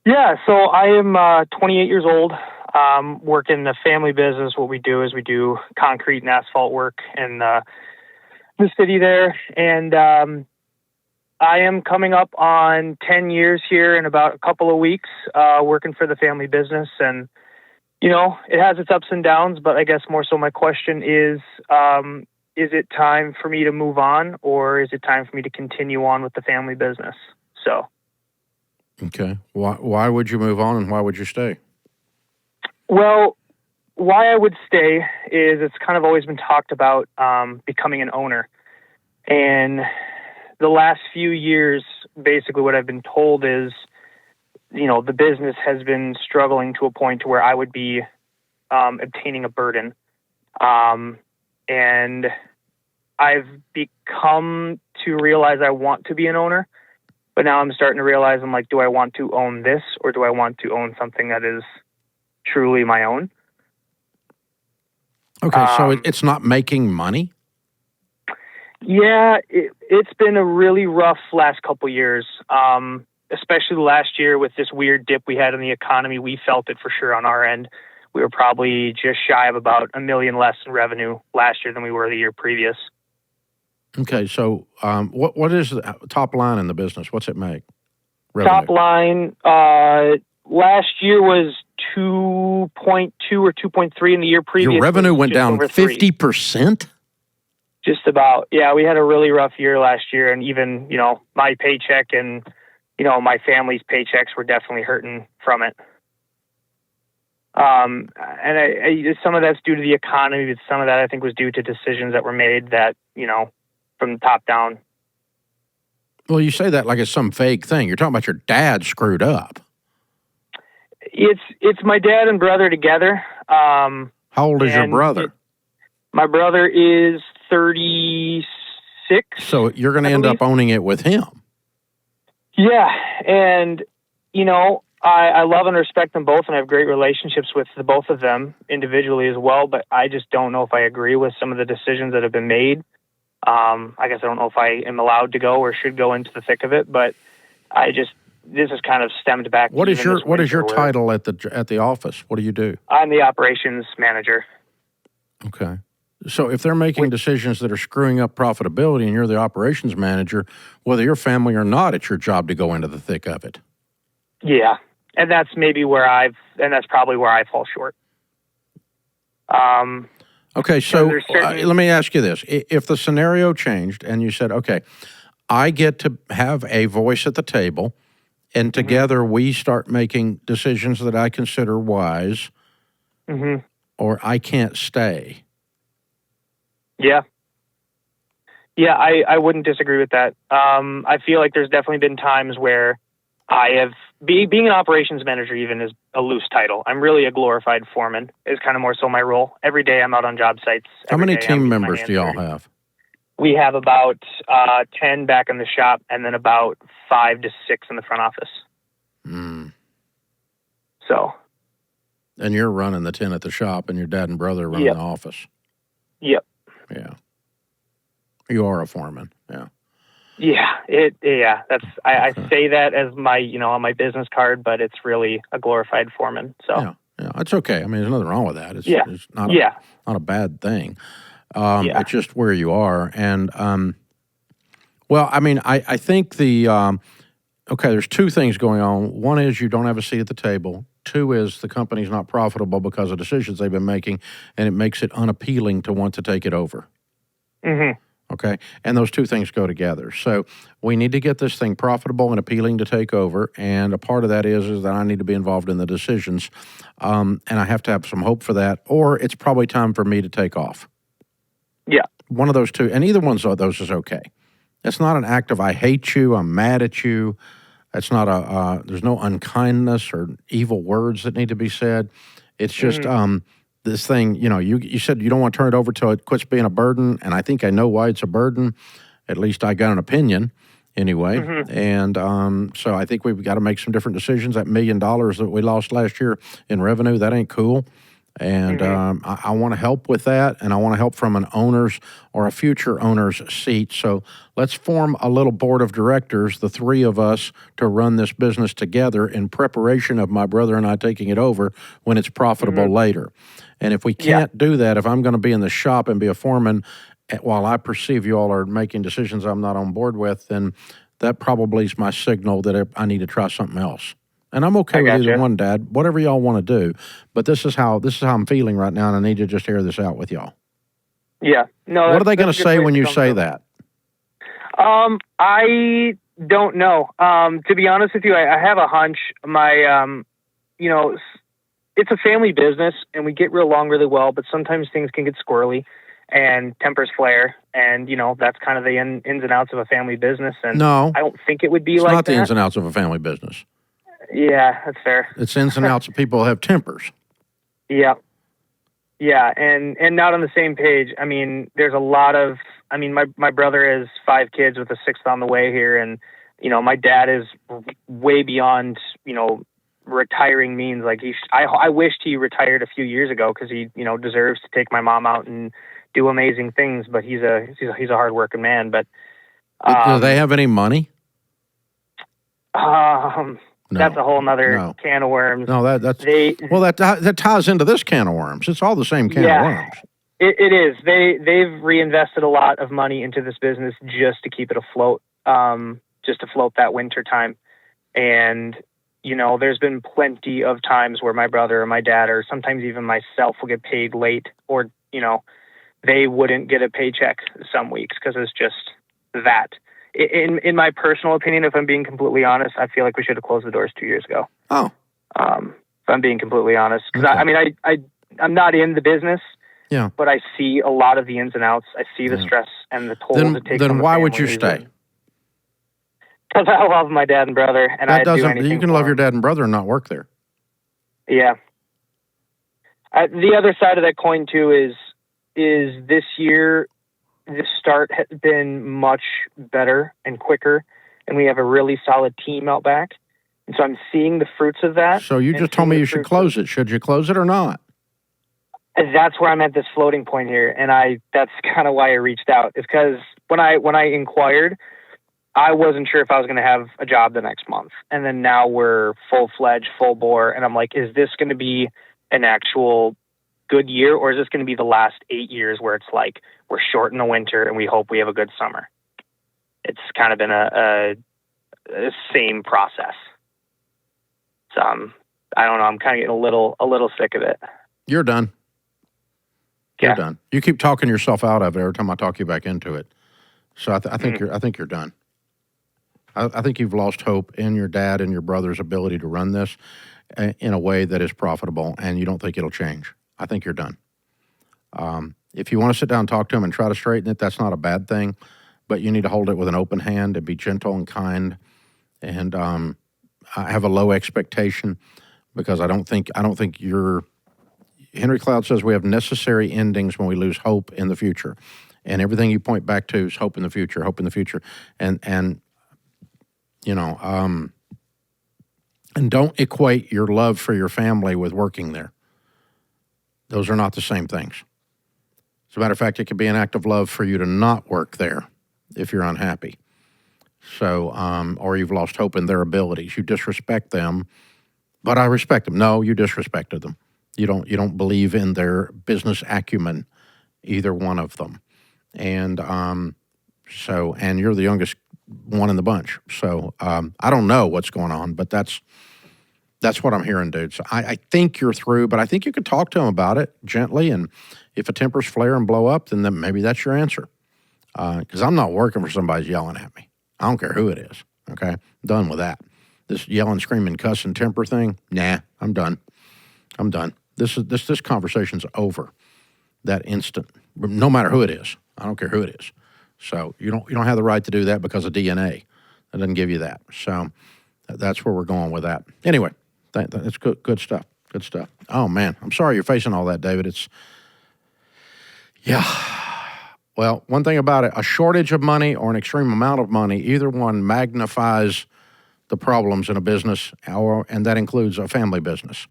Yeah, so I am 28 years old. Work in the family business. What we do is we do concrete and asphalt work in the city there. And I am coming up on 10 years here in about a couple of weeks working for the family business. And, it has its ups and downs, but I guess more so my question is it time for me to move on, or is it time for me to continue on with the family business? So. Okay. Why would you move on and why would you stay? Well, why I would stay is it's kind of always been talked about becoming an owner. And the last few years, basically what I've been told is, the business has been struggling to a point to where I would be obtaining a burden. And I've become to realize I want to be an owner. But now I'm starting to realize, I'm like, do I want to own this, or do I want to own something that is truly my own? Okay, so it's not making money? Yeah, it's been a really rough last couple years, especially last year with this weird dip we had in the economy. We felt it for sure on our end. We were probably just shy of about $1 million less in revenue last year than we were the year previous. Okay, so what is the top line in the business? What's it make? Revenue. Top line last year was 2.2 or 2.3 in the year previous. Your revenue went down 50%? Just about. Yeah, we had a really rough year last year, and even, my paycheck and, my family's paychecks were definitely hurting from it. And some of that's due to the economy, but some of that I think was due to decisions that were made that, from the top down. Well, you say that like it's some fake thing. You're talking about your dad screwed up. It's my dad and brother together. How old is your brother? My brother is 36. So you're going to end up owning it with him. Yeah, and I love and respect them both, and I have great relationships with the both of them individually as well. But I just don't know if I agree with some of the decisions that have been made. I guess I don't know if I am allowed to go or should go into the thick of it, but this has kind of stemmed back. What is your title at the office? What do you do? I'm the operations manager. Okay. So if they're making decisions that are screwing up profitability and you're the operations manager, whether you're family or not, it's your job to go into the thick of it. Yeah. And that's that's probably where I fall short. Okay, so let me ask you this. If the scenario changed and you said, okay, I get to have a voice at the table, and together we start making decisions that I consider wise, or I can't stay. Yeah. Yeah, I wouldn't disagree with that. I feel like there's definitely been times where I have, being an operations manager even is a loose title. I'm really a glorified foreman is kind of more so my role. Every day I'm out on job sites. How many team members do y'all have? We have about 10 back in the shop and then about 5 to 6 in the front office. So. And you're running the 10 at the shop and your dad and brother run the office. Yep. Yeah. You are a foreman. Yeah. Yeah. That's I say that as my on my business card, but it's really a glorified foreman. So yeah, it's okay. I mean, there's nothing wrong with that. It's not a bad thing. It's just where you are, and well, I mean, I think there's two things going on. One is you don't have a seat at the table. Two is the company's not profitable because of decisions they've been making, and it makes it unappealing to want to take it over. Okay, and those two things go together. So we need to get this thing profitable and appealing to take over, and a part of that is that I need to be involved in the decisions, and I have to have some hope for that, or it's probably time for me to take off. Yeah. One of those two, and either one of those is okay. It's not an act of I hate you, I'm mad at you. It's not there's no unkindness or evil words that need to be said. It's just this thing, you said you don't want to turn it over till it quits being a burden, and I think I know why it's a burden. At least I got an opinion anyway. And so I think we've got to make some different decisions. That $1 million that we lost last year in revenue, that ain't cool. And I want to help with that, and I want to help from an owner's or a future owner's seat. So let's form a little board of directors, the three of us, to run this business together in preparation of my brother and I taking it over when it's profitable later. And if we can't do that, if I'm going to be in the shop and be a foreman while I perceive you all are making decisions I'm not on board with, then that probably is my signal that I need to try something else. And I'm okay with either one, Dad. Whatever y'all want to do, but this is how I'm feeling right now, and I need to just air this out with y'all. Yeah. No. What are they going to say when you say that? I don't know. To be honest with you, I have a hunch. My, it's a family business, and we get real along really well. But sometimes things can get squirrely, and tempers flare, and that's kind of the ins and outs of a family business. And no, I don't think it would be it's like that. Not the ins and outs of a family business. Yeah, that's fair. It's ins and outs of people who have tempers. Yeah. Yeah, and not on the same page. I mean, there's a lot of, my brother has 5 kids with a 6th on the way here, and, my dad is way beyond, retiring means. Like, I wished he retired a few years ago because he, deserves to take my mom out and do amazing things, but he's a hard-working man. But do they have any money? No. That's a whole nother can of worms. No, that ties into this can of worms. It's all the same can of worms. It is. They've reinvested a lot of money into this business just to keep it afloat, just to float that winter time. And there's been plenty of times where my brother or my dad or sometimes even myself will get paid late, or they wouldn't get a paycheck some weeks because it's just that. In my personal opinion, if I'm being completely honest, I feel like we should have closed the doors 2 years ago. Oh. If I'm being completely honest. Because, I'm not in the business, but I see a lot of the ins and outs. I see the stress and the toll it takes. Then why would you stay? Because I love my dad and brother, and I'd do anything you can love your dad and brother and not work there. Yeah. The other side of that coin, too, is this year, the start has been much better and quicker, and we have a really solid team out back. And so I'm seeing the fruits of that. So you just told me you should close it. Should you close it or not? And that's where I'm at this floating point here, and that's kind of why I reached out. Is because when I inquired, I wasn't sure if I was going to have a job the next month. And then now we're full-fledged, full bore, and I'm like, is this going to be an actual good year, or is this going to be the last 8 years where it's like we're short in the winter and we hope we have a good summer? It's kind of been a same process. So I don't know. I'm kind of getting a little sick of it. You're done. Yeah. You're done. You keep talking yourself out of it every time I talk you back into it. So I think you're done. I think you've lost hope in your dad and your brother's ability to run this in a way that is profitable, and you don't think it'll change. I think you're done. If you want to sit down and talk to him and try to straighten it, that's not a bad thing, but you need to hold it with an open hand and be gentle and kind. And I have a low expectation because I don't think you're. Henry Cloud says we have necessary endings when we lose hope in the future, and everything you point back to is hope in the future, and and don't equate your love for your family with working there. Those are not the same things. As a matter of fact, it could be an act of love for you to not work there if you're unhappy. So, or you've lost hope in their abilities. You disrespect them, but I respect them. No, you disrespected them. You don't believe in their business acumen, either one of them. And and you're the youngest one in the bunch. So I don't know what's going on, but that's what I'm hearing, dude. So I think you're through, but I think you could talk to him about it gently. And if a tempers flare and blow up, then maybe that's your answer. Because I'm not working for somebody yelling at me. I don't care who it is. Okay, I'm done with that. This yelling, screaming, cussing, temper thing. Nah, I'm done. This conversation's over. That instant, no matter who it is. I don't care who it is. So you don't have the right to do that because of DNA. That doesn't give you that. So that's where we're going with that. Anyway, that's good stuff. Good stuff. Oh man, I'm sorry you're facing all that, David. Well, one thing about it, a shortage of money or an extreme amount of money, either one magnifies the problems in a business, and that includes a family business.